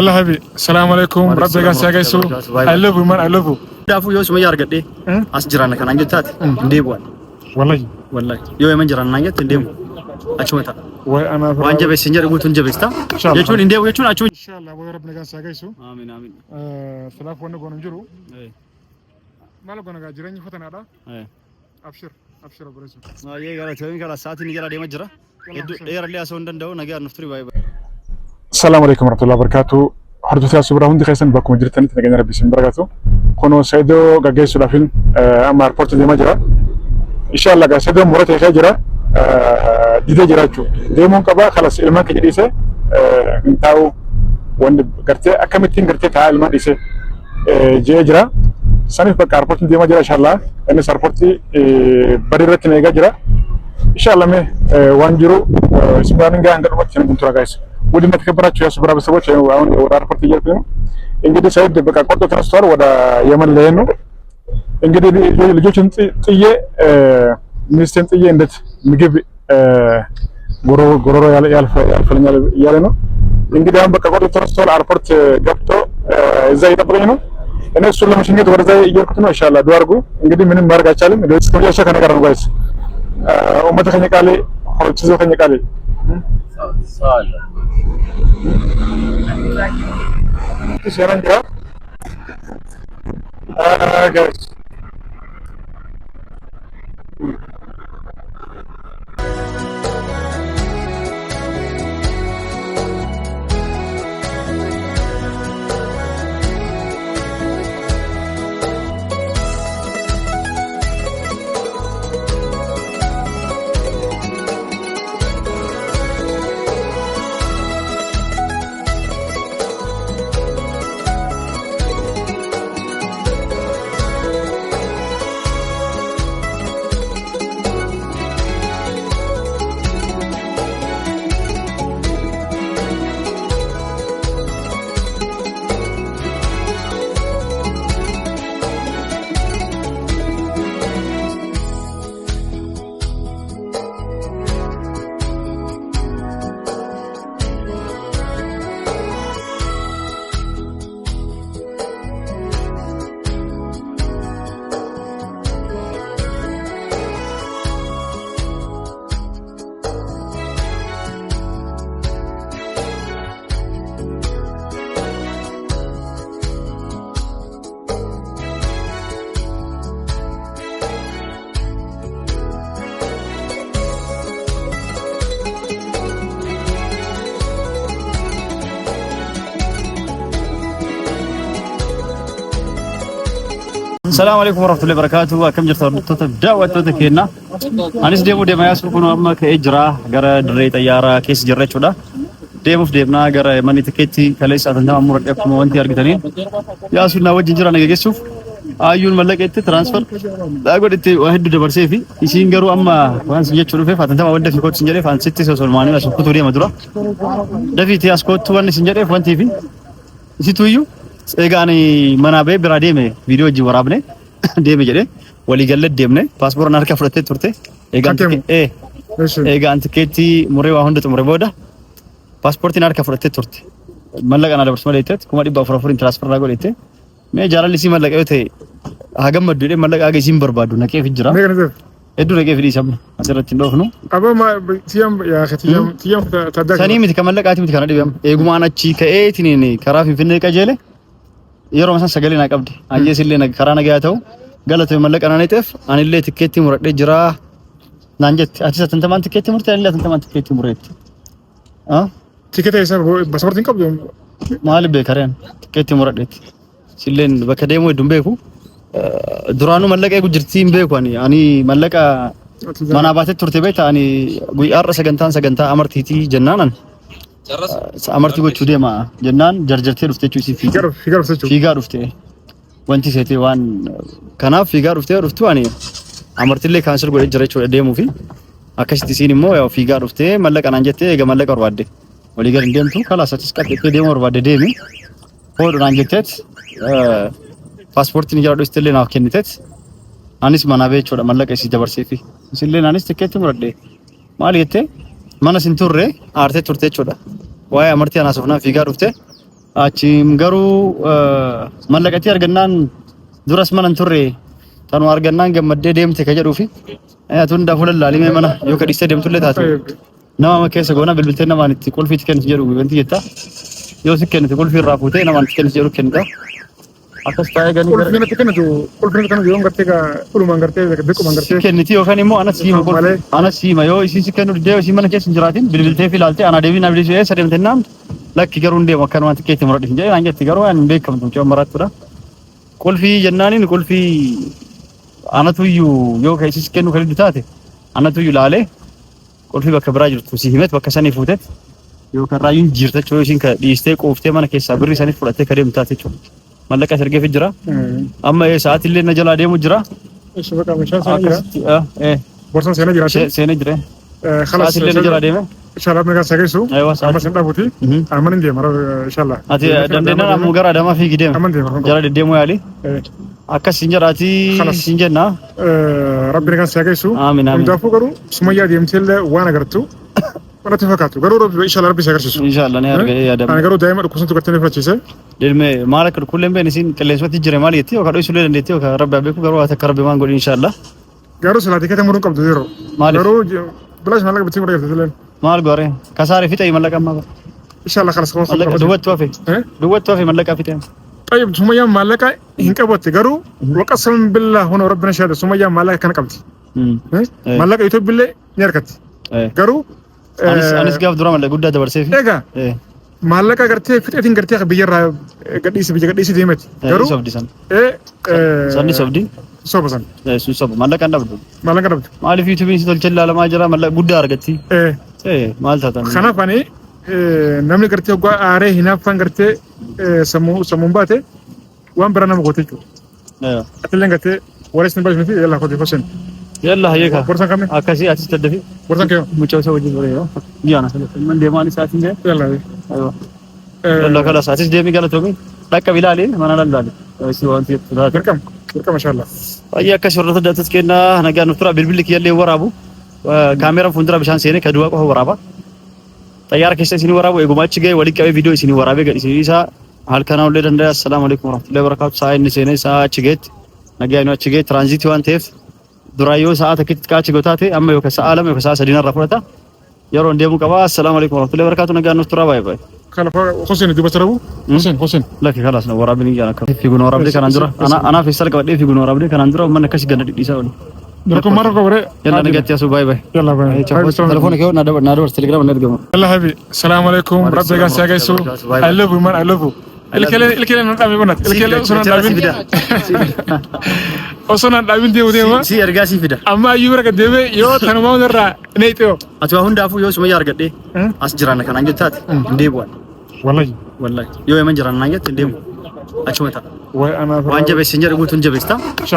الله حبيبي السلام عليكم ربي قاس يا قيسو I love you man I love you دافو يوم سميار قدي أسجرنا كان عندي تات ديبوان والله يوم من جرنا عندي تنديبو أشوفه وأنا وأنجا بسنجر يقول تنجا بستا يجون إنديبو يجون أشوف إن شاء الله وربنا قاس يا قيسو آمين سلاف وانا قانون جرو ما لو قانون جراني فتنا هذا أبشر أبو رزق يا قال تبين قال ساعتي نجرا دي مجرا يدير اللي أسوندن داو نجار نفتري باي السلام عليكم ورحمة الله وبركاته حرجت يا سبرا هندي خيسن باكم جريتني تنجن ربي سندرجاتو كونو سيدو جاجي سلافين أما ريبورت دي مجرا إن شاء الله جاسيدو مرات يخجرا دي جراجو دي مونكبا خلاص إلمان كجريسة نتاو وند قرتي أكملتين قرتي تعال ما ديسه جيجرا سنة بقى ريبورت دي مجرا إن شاء الله أنا سريبورتي بريرتني جاجرا إن شاء الله مه وانجرو سبرانينجا عندنا وقت نبنتورا جايس ودي نتكبرات شوية سبرا بسبب شيء وأنا ريبورت جالسين إنجدي سيد بقى كورتو ترانسفير ودا يمن لينو إنجدي لجوشن تيجي ميستين تيجي إندت نجيب غورو يالفلين يالينو إنجدي هم بقى كورتو ترانسفير ريبورت جابتو زي تبغينو أنا سؤال مش نيجي تورد زي يجركتنا إن شاء الله دوارجو إنجدي من مارك أشالم إذا سكولي أشياء كنا كارن جايس ومتى خلني كالي حرتشيزو خلني كالي سال كيسيران جا guys السلام عليكم ورحمة الله وبركاته. كم جرت دعوة تذكرنا. أنيس ديمو ديما ياسو كونو أما كإجرا غرا دري تيارا كيس جرّة شودا. ديمنا غرا ماني تكتي كليس أتندا أمور أكمل وانتي أرجعتني. ياسو ناوي جنجرا نجيسوف. أيون ملك إنت ترانسفر. لا أقول إنت واحد دبر سيفي. يسين غرو أما وانس يجي تشوفه فاتندا ما ودي في كوت سنجري فان ستة سوسول ماني لا سوكو توري مدرا. دفي تياس كوت وان سنجري فان تيفي. يسي تويو. إيجاني منابع براديمه فيديو جي ورابنه ديمه جده ولي جلد ديمه باسبور ناركا فرته تورته إيجان تكتي مري واحد تمري بودا باسبورتي ناركا فرته تورته ملك أنا لبرس ماليته كم أدي بافرافورين ترانسفر لاغو ليته مي جارا لسي ملك أيوته هاجم مدري ملك آجي سيم بربادو نكيف الجرا إدو نكيف لي سامنا أسرت تندوخنو أبا ما تيام يا أخي تيام تدق ثاني متكمل لك آتي متكنا ديهم إيجو أنا تشيك تنيني كرافي فيني كجيله يروح مثلا سجلي ناقبدي أجي سيلي نكرانا جاتو قالت ملك أنا نيتف أنا اللي تكتي مرد جرا نانجت أتيسا تنتمان تكتي مرد أنا اللي تنتمان تكتي مرد تكتي إيسا باسبورتين كم يوم مالي بكرين تكتي مرد سيلين بكديمو يدوم بيكو درانو ملك أيكو جرتين بيكو أني ملك مانا باتت ترتي بيتا أني قوي أر سجنتان أمرتي جنانا أمرتي قلت شو ما جنان جرجرتي رفتي شو فيجار رفتي وانتي سيتي وان كنا فيجار رفتي أني أمرتي اللي كانسر قلت جريت شو ديمو في أكش تسيني مو يا فيجار رفتي ملك أنا جتة إيجا ملك أروادي ولي قال ديم تو خلاص أتسكت ديمو أروادي ديمي هو أنا جتة باسبورت نجار دوستلي ناكينيتت أنيس منابع شو ملك إيش جبر سيفي سيلين أنيس تكتي مرده ماليته mana sinturre aarte turte choda waye amarti ana sofna figa rufte አቺም ገሩ መለቀቲ አርገናን ዱረስ ማን እንቱሬ ታኑ አርገናን ገመደ ደምቴ ከጀዱፊ አያቱን ዳፉለላ ሊሜ ማና ዮ ከዲስተ ደምቱለ ታቱ ነማ መከሰ ጎና ብልብልተና ማንቲ ቁልፊት ከንት ጀሩ ወንቲ ይታ ዮ ስከንት ቁልፊ ራፉቴ ነማንቲ ከንት ጀሩ ከንታ አከስታየ ገኒ ቁልፊት ከነ ዮን ገርቴጋ ቁሉማን ገርቴ ደቁ ማን ገርቴ ከንቲ ዮ ከኒሞ አነሲማ ዮ ኢሲ ስከኑ ዲዮ ሲመነ ከስ እንጅራቲን ብልብልቴ ፊላልቴ አና ዴቪና ብሊስ ሰደምተና ለክ ገሩ እንደ ወከነው አንተ ከየት ምረጥ እንጂ አንጀት ገሩ ያን ቤከም ጨመራት ወዳ ቁልፊ ጀናኒን ቁልፊ አነቱዩ ዮ ከኢሲ ስከኑ ከልዱታቴ አነቱዩ ላሌ ቁልፊ በከብራ ጅርቱ ሲህመት በከሰኔ ፉተት ዮ ከራዩን ጅርተቾ ሲን ከዲስቴ ቆፍቴ ማነ ከሳ ብሪ ሰኔ ፉለቴ ከደምታቴቾ መለቀ ሰርገ ፍጅራ አማ የሰዓት ለ ነጀላ ደሙ ጅራ እሺ በቃ መቻ ቦርሳ ሰኔ ጅራ ሰኔ ጅራ خلاص ለ ነጀላ ደሙ ኢንሻአላህ ነገ ሰገይሱ አማ ሰንዳቡቲ አማን እንደ ማራ ኢንሻአላህ አቲ ደንደና ሙገራ ደማ ፊ ጊደም ጀራ ደሙ ያሊ አከስ ሲንጀራቲ ሲንጀና ረቢ ነገ ሰገይሱ አሚን አሚን እንዳፉ ገሩ ሱመያ ደምቴለ ዋና ገርቱ ወራተ ፈካቱ ገሩ ረቢ ኢንሻአላህ ረቢ ሰገርሱ ኢንሻአላህ ነው ያርገ ያደም ነገሩ ዳይማ ቁስንቱ ከተነ ፈችሰ ደልሜ ማለክ ኩለም በነሲን ከለስወት ይጅረ ማለት ይው ከዶይ ሱለ እንዴት ይው ከረቢ አበኩ ገሩ አተከረቢ ማን ጎል ኢንሻአላህ ገሩ ሰላቲ ከተሙሩን ቀብዱ ዜሮ ገሩ ብላሽ ማለክ ብትይ ወደ ተተለን ማል ጎሬ ከሳሪ ፊት ይመለቀማ ኢንሻአላህ خلاص خلاص دوت توفي ملقا ፊት طيب ሱመያ ማለቃ ይንቀቦት ገሩ ወቀሰም بالله ሆኖ ረብና ሻደ ሱመያ ማለቃ ከነቀብቲ ማለቃ ኢትዮጵያ ነርከት ገሩ አነስ ጋፍ ድራ ማለቃ ጉዳ ደበር ሰፊ ደጋ ማለቃ ገርቴ ፍጤቲን ገርቴ በየራ ገዲስ ዲመት ገሩ ሰኒ ሰብዲ ሶበሰን ሶብ ማለቃ እንደብዱ ማለፊ ዩቲዩብ ሲተልቸላ ለማጀራ ማለቃ ጉዳ አርገቲ ማልታታ خنافاني namni gartee ogwa aare hinaafan gartee samuun baate waan barana mogoteechu atilen gartee wareesni baasmiti yalla khodi fasen yalla hayeka borsan kame akasi atis tadafi borsan kayo muchaw sa wajin bore yo yana man demani saatin je yalla ayo yalla kala saatis demi gala tomi dakka bilali manala dalali si wanti welcome mashallah ayya akashorata dataskeena naga nutra bilbilik yalle warabu ካሜራ ፉንድራ ብቻን ሲኔ ከዱዋ ቆ ወራባ ጠያር ከሰ ሲኒ ወራቡ የጉማች ገይ ወልቀው ቪዲዮ ሲኒ ወራቤ ገዲ ሲሳ አልከናው ለደንዳ ሰላም አለይኩም ወራህመቱላሂ ወበረካቱ ሳይን ሲኔ ሳችገት ነገያኑ አችገት ትራንዚት ዋን ቴፍ ዱራዮ ሰዓት ከትካች ጎታቴ አማዮ ከሰዓለም ከሰዓት ሰዲና ረፈታ የሮ እንደሙ ቀባ ሰላም አለይኩም ወራህመቱላሂ ወበረካቱ ነገያኑ ቱራ ባይ ባይ ከለፈ ሁሴን ዲበተረቡ ሁሴን ለኪ خلاص ነው ወራብኒ ያናከ ፊጉን ወራብሊ ከናንድራ አና ፊሰል ቀበደ ፊጉን ወራብሊ ከናንድራ መነከሽ ገነዲ ዲሳው دركم مرة كبرى يلا نجت يا سو باي باي يلا باي تلفونك هو نادور تليجرام ندقم يلا حبيبي السلام عليكم ربي يجعل ساجيسو I love you man I love you الكلام نتعامل بنات الكلام صنع دابين صنع دابين دي وديما سي ارجاسي فيدا اما يورك ديبي يو تنمو نرا نيتو اتوا هون دافو يو سمي يارغدي اسجرانا كان انجتات ديبوان والله يو يمن جرانا انجت ديبو አቹመታ ወይ አና ዋንጀ በሲንጀር ጉቱን ጀበስታ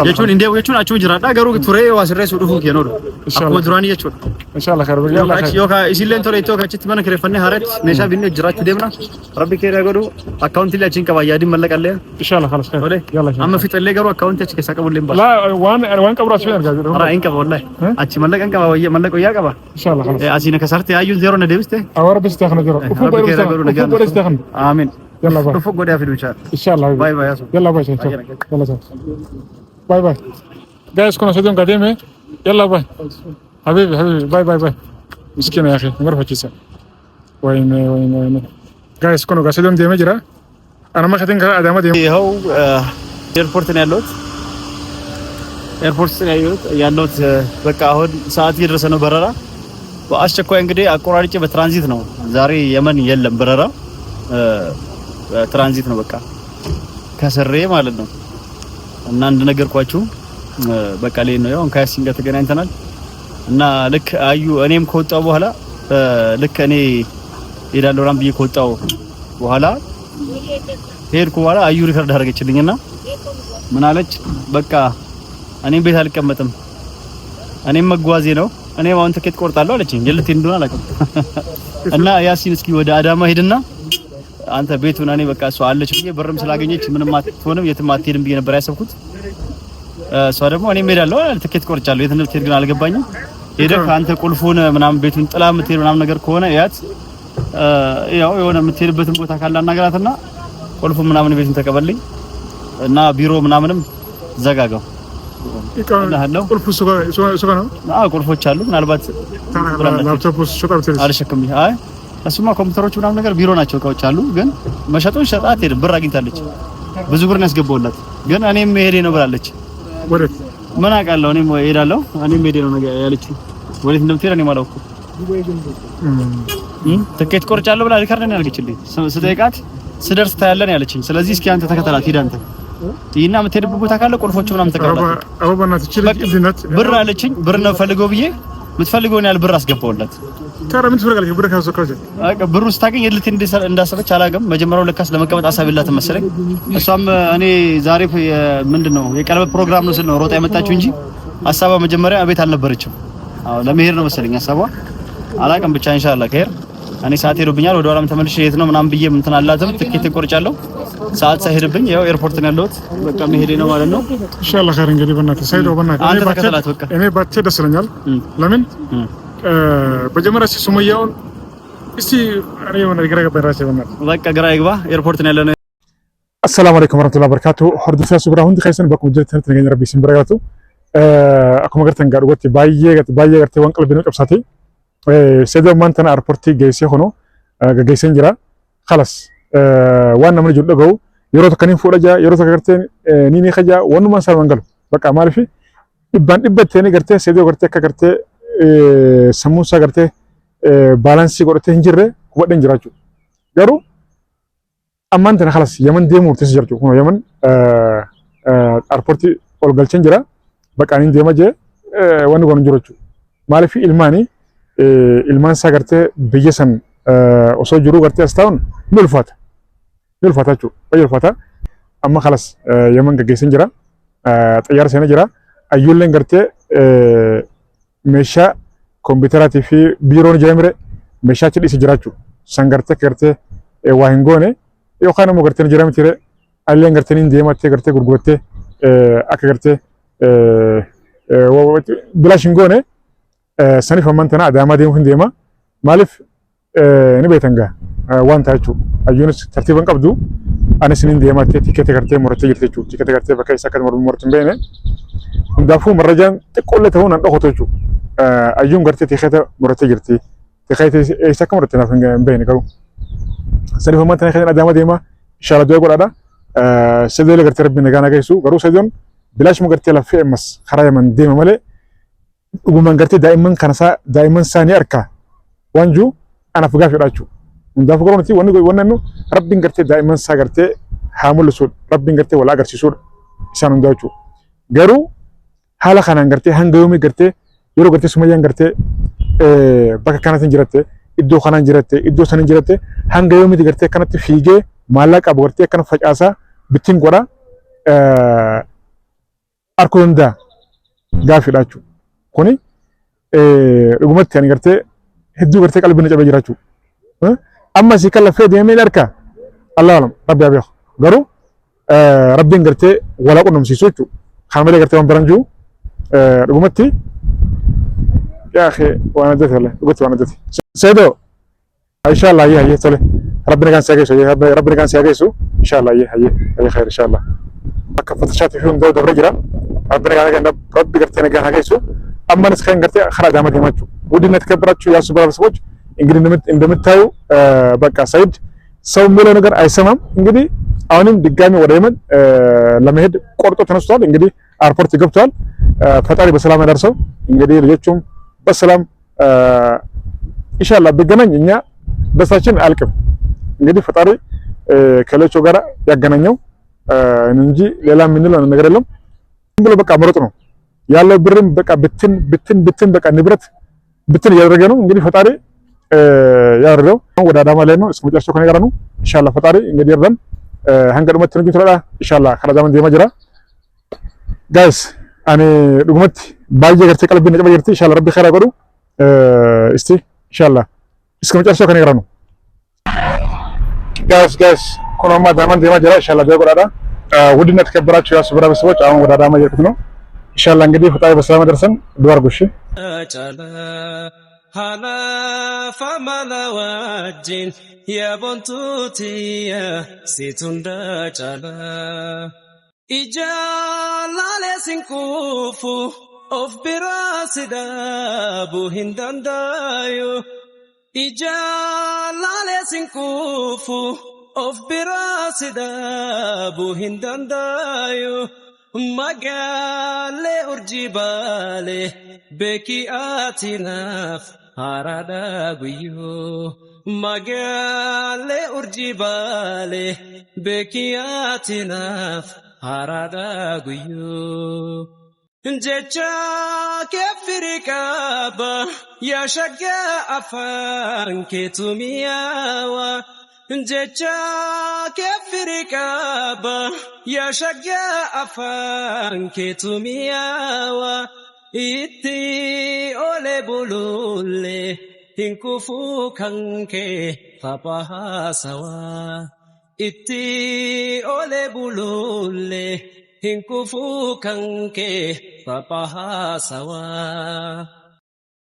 የቹን እንዴው የቹን አቹ ጅራዳ ገሩ ቱሬ ዋስሬስ ዱፉ ከኖዶ አኮ ዱራኒ የቹን ኢንሻአላህ خير يلا يوካ ኢሲለን ቶሬ ቶካ ቺት ማነ ከረፈነ ሀረት ሜሻ ቢነ ጅራቹ ደምና ረቢ ከራ ገሩ አካውንት ላችን ቀባያዲ መለቀለ ኢንሻአላህ خلاص يلا አማ ፊጠለ ገሩ አካውንት ቺ ከሳቀቡልን ባ ላ ዋን ቀብራቹ ያርጋዙ ራ እንቀባ ወላሂ አቺ መለቀን ቀባ ወይ መለቆ ያቀባ ኢንሻአላህ خلاص አሲነ ከሰርተ ያዩ ዜሮ ነደብስተ አወር በስተኸነ ዜሮ ኡፉ በስተኸነ አሜን يلا باي فوق غدا فيديو ان شاء الله باي باي يلا باي يلا باي باي جايز كنا سيدون قديمه يلا باي حبيبي باي باي مسكين يا اخي ما رفعتش وين جايز كنا قاعدين ديما جرا انا ما خدين ادم ديما هو ኤርፖርት ነው ያለሁት ኤርፖርት ነው ያለሁት በቃ አሁን ሰዓት እየደረሰ ነው በረራ በአስቸኳይ እንግዲህ አቆራርጬ በትራንዚት ነው ዛሬ የመን የለም በረራ ትራንዚት ነው በቃ ከሰሬ ማለት ነው እና አንድ ነገር ቋችሁ በቃ ላይ ነው ያው ካያሲን ጋር ተገናኝተናል እና ልክ አዩ እኔም ከወጣው በኋላ ልክ እኔ ሄዳለሁ ራም ብዬ ከወጣው በኋላ ሄድኩ በኋላ አዩ ሪከርድ አደረገችልኝና ምን አለች በቃ እኔም ቤት አልቀመጥም እኔም መጓዜ ነው እኔም አሁን ትኬት ቆርጣለሁ አለችኝ የልት እንደሆነ አላውቅም እና ያሲን እስኪ ወደ አዳማ ሄድና አንተ ቤቱን እኔ በቃ እሷ አለች ብዬ ብርም ስላገኘች ምንም አትሆንም የትም አትሄድም ብዬ ነበር ያሰብኩት እሷ ደግሞ እኔ እሄዳለሁ ትኬት ቆርጫለሁ የት እንደምትሄድ ግን አልገባኝም ሄደህ አንተ ቁልፉን ምናምን ቤቱን ጥላ የምትሄድ ምናምን ነገር ከሆነ ያት ያው የሆነ የምትሄድበትን ቦታ ካለ አናገራትና ቁልፉ ምናምን ቤቱን ተቀበልኝ እና ቢሮ ምናምንም ዘጋጋው ይቀርላል ቁልፉ ሱጋ ነው ቁልፎች አሉ ምናልባት ላፕቶፕስ ሸጣብት አልሸከም አይ እሱማ ኮምፒውተሮች ምናምን ነገር ቢሮ ናቸው እቃዎች አሉ ግን መሸጡን ሸጣት ሄደ ብር አግኝታለች ብዙ ብር ያስገባውላት ግን እኔም ሄዴ ነው ብላለች ወዴት ምን አውቃለሁ እኔም ሄዳለሁ እኔም ሄዴ ነው ነገር ያለችው ወዴት እንደምትሄድ እኔ ማላውቁ ትኬት ቆርጫለሁ ብላ ልከርነን ያልገችልኝ ስጠይቃት ስደርስ ታያለን ያለችኝ ስለዚህ እስኪ አንተ ተከተላት ሂድ አንተ ይሄና የምትሄድበት ቦታ ካለ ቁልፎቹ ምናምን ተቀበላት አባባናት እቺ ብር አለችኝ ብር ነው ፈልገው ብዬ የምትፈልገውን ያህል ብር አስገባውላት ታራ ምን ትፈልጋለች ብር ካሰከረች ብሩ ስታገኝ የልት እንዳሰበች አላገም መጀመሪያው ለካስ ለመቀመጥ አሳብላት መሰለኝ እሷም እኔ ዛሬ ምንድነው የቀለበት ፕሮግራም ነው ስል ነው ሮጣ የመጣችው እንጂ ሐሳቧ መጀመሪያ ቤት አልነበረችም አዎ ለመሄድ ነው መሰለኝ ሐሳቧ አላቀም ብቻ ኢንሻአላህ ከሄር እኔ ሰዓት ሄዶብኛል ወደ ኋላም ተመልሼ የት ነው ምናምን ብዬ እንትን አላትም ትኬት ቆርጫለሁ ሰዓት ሳይሄድብኝ ያው ኤርፖርት ነው ያለሁት በቃ መሄዴ ነው ማለት ነው ኢንሻአላህ ኸይር እንግዲህ በእናትህ ሰይዶ በእናትህ አንተ ተከተላት በቃ እኔ ባቴ ደስ ይለኛል ለምን በጀመራ ሱመያውን እስቲ እኔ የሆነ ግራ ገባ ራሴ በቃ ግራ ይግባ ኤርፖርት ነው ያለነው السلام عليكم ورحمه الله وبركاته حردث سبرا هوندي خيسن بكم جلت نتنغ ربي سمبرغاتو اكو مغرتن غار وقت بايه غرتي وانقل بينو قبساتي سيدو مانتنا ايربورتي جيسي هونو جيسن جرا خلاص وانا من جودغو يروت كنين فودجا يروت غرتي نيني خجا ونو ما سال منغلو بقى مالفي يبان يبتني غرتي سيدو غرتي كغرتي سموسا غرتي بالانسي غرتي هنجره ودن جراچو غرو amantana khalas yaman demu tisjartu kono yaman airporti ol galchen jira baqanin dema je wani gon jurochu malifi ilmani ilman sagarte biyesan oso juru garte astawn nulfata chu bayulfata amma khalas yaman gagesen jira tayar sene jira ayulen garte mesha computerati fi biron jamre mesha chidi sijrachu sangarte garte wahingone yo khana mo garten jiram tire allen gartenin deemate garte gurgurte aka garte bilashin gone sanif amantana adama deem hun deema malif ni betanga wanta achu ayunis tartiban qabdu ana sinin deemate tikete garte morte jirtechu tikete garte bakay sakat mortum bene ndafu marajan tqolle tahun an doxotochu ayun garte tikete morte jirti tikete sakam morte na bene garu سني فما تاني خلينا داما ديما إن شاء الله دوي قول هذا سيدو اللي قرت ربنا كان جايسو قرو سيدون بلاش ما قرت له في مس خرايا من ديما ملء ومن قرت دائما كان دائما ثاني أركا وانجو أنا فقا في راجو من دافع قرون تي وانو ربي قرت دائما سا قرت حامل سود ربي قرت ولا قرت سود إنسان داوجو قرو حالا خنا قرت هنجومي قرت يرو قرت سميان قرت بكا كانت جرته iddoo kanaan jiratte iddoo sanin jiratte hanga yoomiti gartee kanatti fiigee maallaqa abu gartee kana facaasaa bittiin godha arkoo danda'a gaafidha jechuudha. Kuni dhugumatti ani gartee hedduu gartee qalbii cabee jira jechuudha. Amma asii kan lafee deemee harka Allah alam rabbi haa beeku garuu rabbiin gartee walaa qunnamsiisu jechuudha. Kan malee gartee waan baran jiru dhugumatti يا أخي وأنا دت والله قلت وأنا دت سيدو إن شاء الله هي صلي ربنا كان ساقيسو ربنا كان ساقيسو إن شاء الله هي خير إن شاء الله كفت شاتي فيهم دو رجلا ربنا كان ربي قرتنا كان ساقيسو أما نسخين قرت خلاص دامت يمشوا ودي نتكبرت شو يا سبحان الله إنجلي نمت تايو بقى سيد سو ميلو نجار أي سمام إنجلي أونين دقامي ودايما لما هاد قرطو تنصتال إنجلي أربورت جبتال فتاري بسلامة درسو إنجلي رجعتهم በሰላም ኢንሻአላህ በገናኝ እኛ በሳችን አልቅም እንግዲህ ፈጣሪ ከሌሎቹ ጋር ያገናኘው እንጂ ሌላ ምንለው ነገር የለም ብሎ በቃ መሮጥ ነው ያለው ብርም በቃ ብትን በቃ ንብረት ብትን ያደረገ ነው እንግዲህ ፈጣሪ ያወረደው ወደ አዳማ ላይ ነው እስከ መጨረሻው ከኔ ጋር ነው ኢንሻአላህ ፈጣሪ እንግዲህ ይርዳን hangadumatti nuti tola inshallah kana zaman deema jira guys ani dhugumatti baay'ee gartee qalbii na caba jirti inshallah rabbi khairaa godhu isti inshallah iska macarsoo kan garanu guys kun amma daman deema jira inshallah doy godhadha ውድና ተከበራችሁ ያው ሰብራ በሰዎች አሁን ወደ አዳማ እየሄድኩ ነው ኢንሻአላህ እንግዲህ ፈጣሪ በሰላም ደርሰን ዱአ አድርጉ እሺ Hala famala wajin ya bontuti ya situnda chala Ijaalale sinkufu of birasida buhindandayo Ijaalale sinkufu of birasida buhindandayo Magale urjibale beki atinaf harada guyo Magale urjibale beki atinaf harada guyo Jecha kefirikaba ya shaga afan ketumiyawa Jecha kefirikaba ya shaga afan ketumiyawa Iti ole bulule hinkufu kanke papahasawa Iti ole bulule hinkufu kanke papahasawa